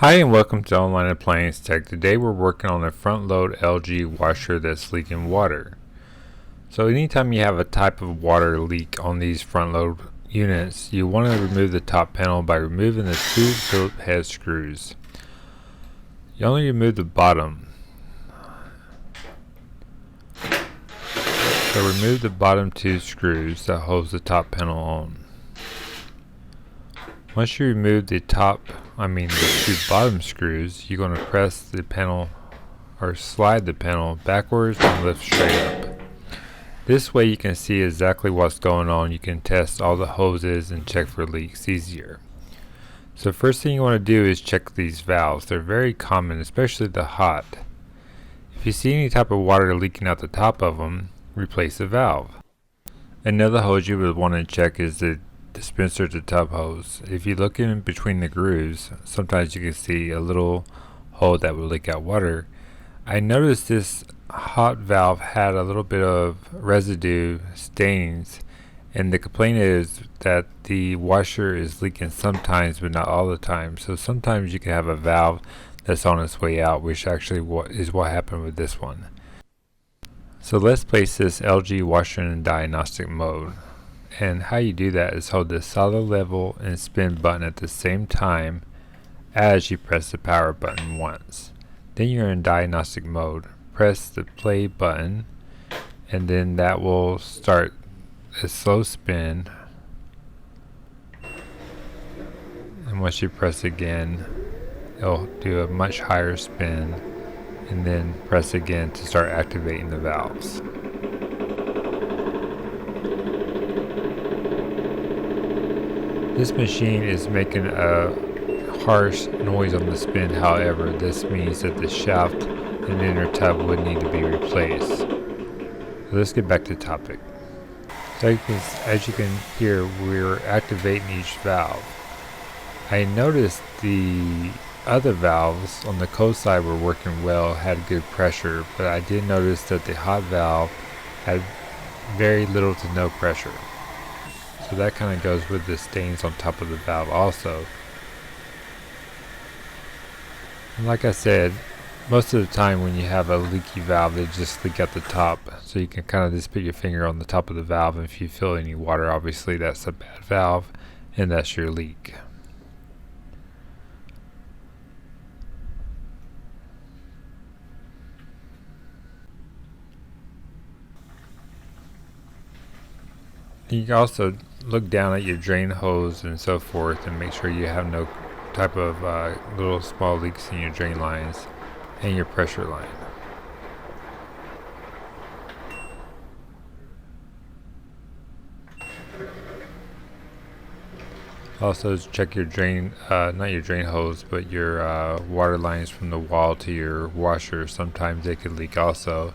Hi and welcome to Online Appliance Tech. Today we're working on a front load LG washer that's leaking water. So anytime you have a type of water leak on these front load units, you want to remove the top panel by removing the two Phillips head screws. You only remove the bottom. So remove the bottom two screws that holds the top panel on. Once you remove the two bottom screws, you're going to press the panel or slide the panel backwards and lift straight up. This way you can see exactly what's going on. You can test all the hoses and check for leaks easier. So first thing you want to do is check these valves. They're very common, especially the hot. If you see any type of water leaking out the top of them, replace the valve. Another hose you would want to check is the dispenser to tub hose. If you look in between the grooves, sometimes you can see a little hole that will leak out water. I noticed this hot valve had a little bit of residue stains, and the complaint is that the washer is leaking sometimes but not all the time. So sometimes you can have a valve that's on its way out, which actually is what happened with this one. So let's place this LG washer in diagnostic mode. And how you do that is hold the solid level and spin button at the same time as you press the power button once. Then you're in diagnostic mode. Press the play button and then that will start a slow spin. And once you press again, it'll do a much higher spin, and then press again to start activating the valves. This machine is making a harsh noise on the spin. However, this means that the shaft and the inner tub would need to be replaced. So let's get back to the topic. So as you can hear, we're activating each valve. I noticed the other valves on the cold side were working well, had good pressure, but I did notice that the hot valve had very little to no pressure. So that kind of goes with the stains on top of the valve also. And like I said, most of the time when you have a leaky valve, they just leak at the top. So you can kind of just put your finger on the top of the valve, and if you feel any water, obviously that's a bad valve and that's your leak. You can also look down at your drain hose and so forth and make sure you have no type of little small leaks in your drain lines and your pressure line. Also check your drain, not your drain hose, but your water lines from the wall to your washer. Sometimes they could leak also,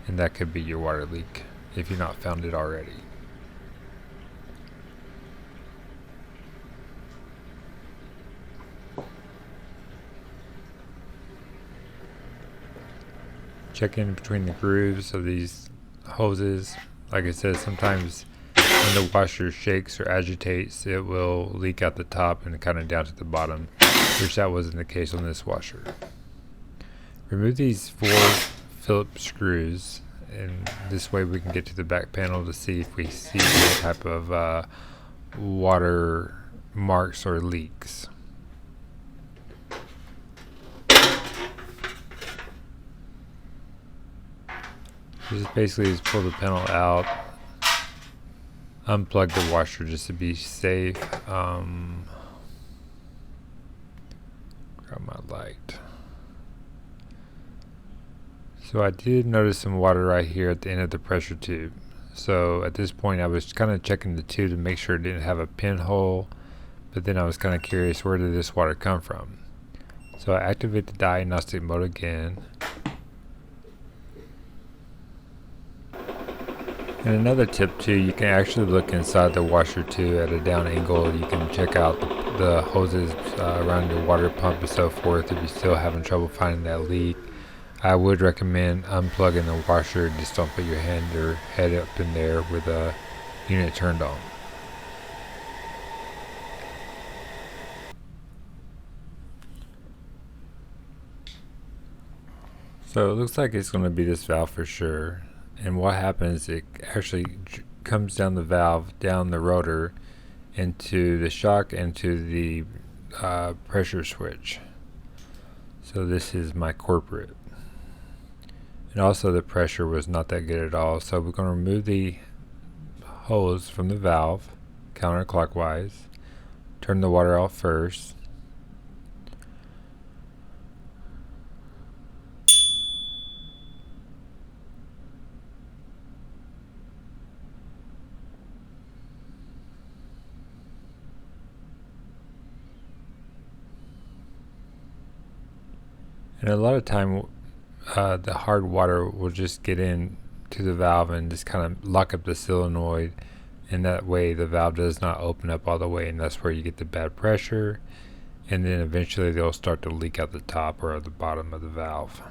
and that could be your water leak if you've not found it already. Check in between the grooves of these hoses. Like I said, sometimes when the washer shakes or agitates, it will leak out the top and kind of down to the bottom, which that wasn't the case on this washer. Remove these 4 Phillips screws, and this way we can get to the back panel to see if we see any type of water marks or leaks. Just basically just pull the panel out, unplug the washer just to be safe. Grab my light. So I did notice some water right here at the end of the pressure tube. So at this point I was kind of checking the tube to make sure it didn't have a pinhole, but then I was kind of curious, where did this water come from? So I activate the diagnostic mode again. And another tip too, you can actually look inside the washer too at a down angle. You can check out the hoses around your water pump and so forth if you're still having trouble finding that leak. I would recommend unplugging the washer. Just don't put your hand or head up in there with the unit turned on. So it looks like it's going to be this valve for sure. And what happens, it actually comes down the valve, down the rotor, into the shock, into the pressure switch. So this is my corporate. And also the pressure was not that good at all. So we're going to remove the hose from the valve counterclockwise. Turn the water off first. And a lot of time the hard water will just get in to the valve and just kind of lock up the solenoid, and that way the valve does not open up all the way, and that's where you get the bad pressure, and then eventually they'll start to leak out the top or the bottom of the valve.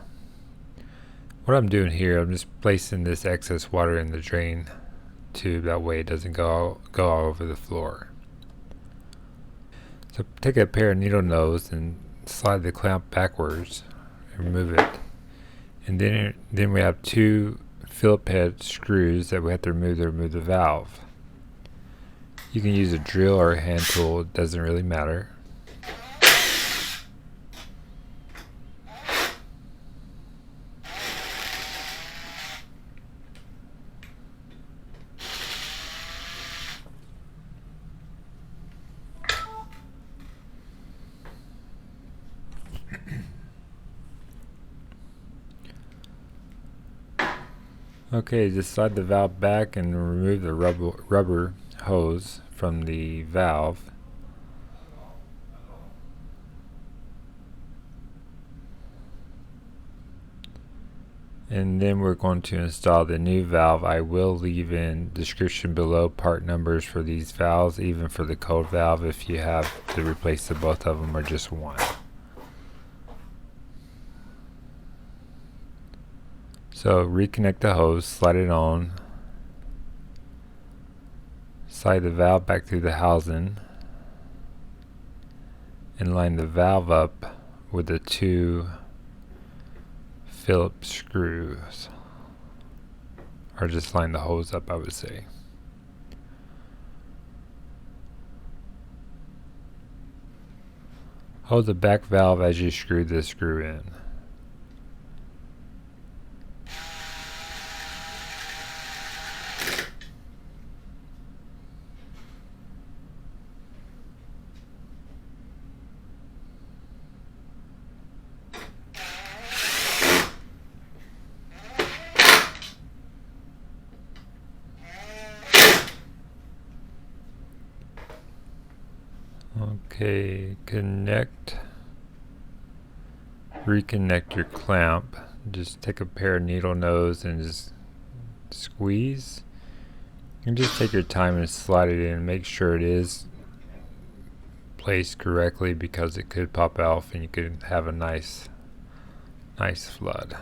What I'm doing here, I'm just placing this excess water in the drain tube, that way it doesn't go all over the floor. So take a pair of needle nose and slide the clamp backwards and remove it. And then we have two Phillips head screws that we have to remove the valve. You can use a drill or a hand tool, it doesn't really matter. Okay, just slide the valve back and remove the rubber hose from the valve. And then we're going to install the new valve. I will leave in description below part numbers for these valves, even for the cold valve if you have to replace the both of them or just one. So reconnect the hose, slide it on, slide the valve back through the housing, and line the valve up with the two Phillips screws, or just line the hose up, I would say. Hold the back valve as you screw this screw in. Okay, reconnect your clamp. Just take a pair of needle nose and just squeeze. And just take your time and slide it in. Make sure it is placed correctly, because it could pop off and you could have a nice flood.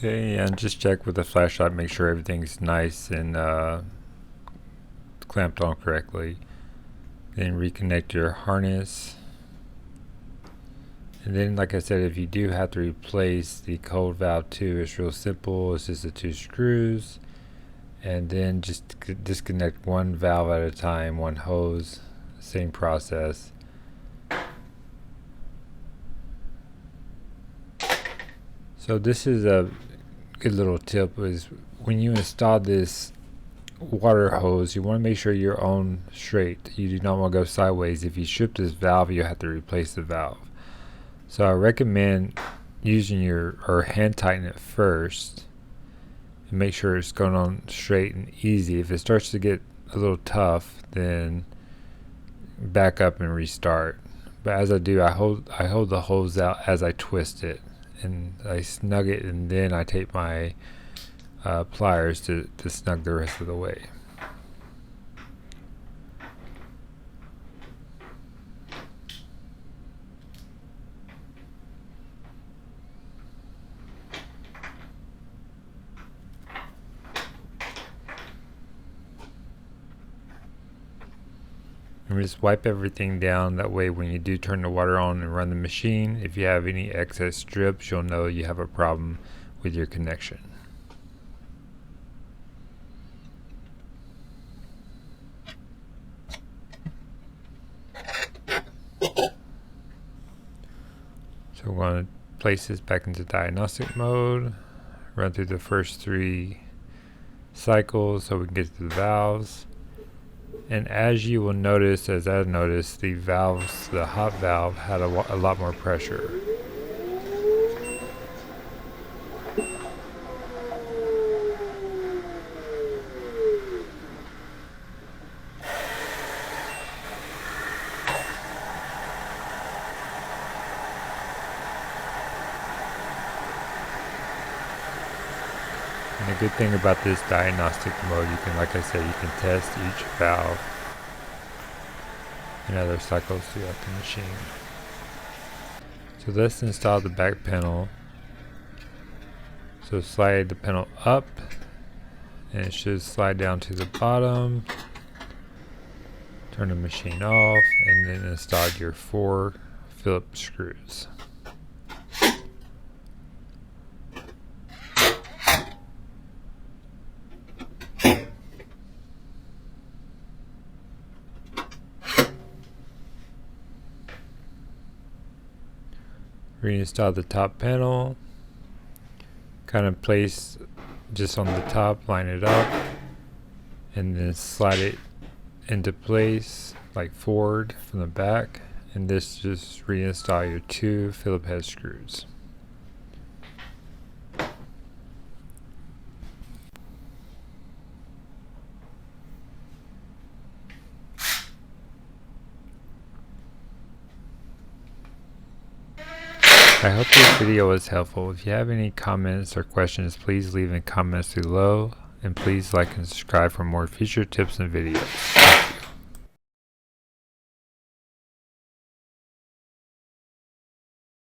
Okay, and just check with the flashlight, make sure everything's nice and clamped on correctly. Then reconnect your harness. And then, like I said, if you do have to replace the cold valve too, it's real simple. It's just the two screws. And then just disconnect one valve at a time, one hose, same process. So this is a good little tip, is when you install this water hose, you want to make sure you're on straight. You do not want to go sideways. If you strip this valve, you have to replace the valve. So I recommend using or hand tighten it first and make sure it's going on straight and easy. If it starts to get a little tough, then back up and restart. But as I do, I hold the hose out as I twist it, and I snug it, and then I take my pliers to snug the rest of the way. And just wipe everything down, that way when you do turn the water on and run the machine, if you have any excess drips, you'll know you have a problem with your connection. So we're going to place this back into diagnostic mode, run through the first 3 cycles so we can get to the valves. And as you will notice, as I noticed, the valves, the hot valve had a lot more pressure. And the good thing about this diagnostic mode, you can, like I said, you can test each valve and other cycles throughout the machine. So let's install the back panel. So slide the panel up, and it should slide down to the bottom. Turn the machine off, and then install your 4 Phillips screws. Reinstall the top panel, kind of place just on the top, line it up, and then slide it into place like forward from the back, and this just reinstall your 2 Phillips head screws. I hope this video was helpful. If you have any comments or questions, please leave in comments below, and please like and subscribe for more future tips and videos.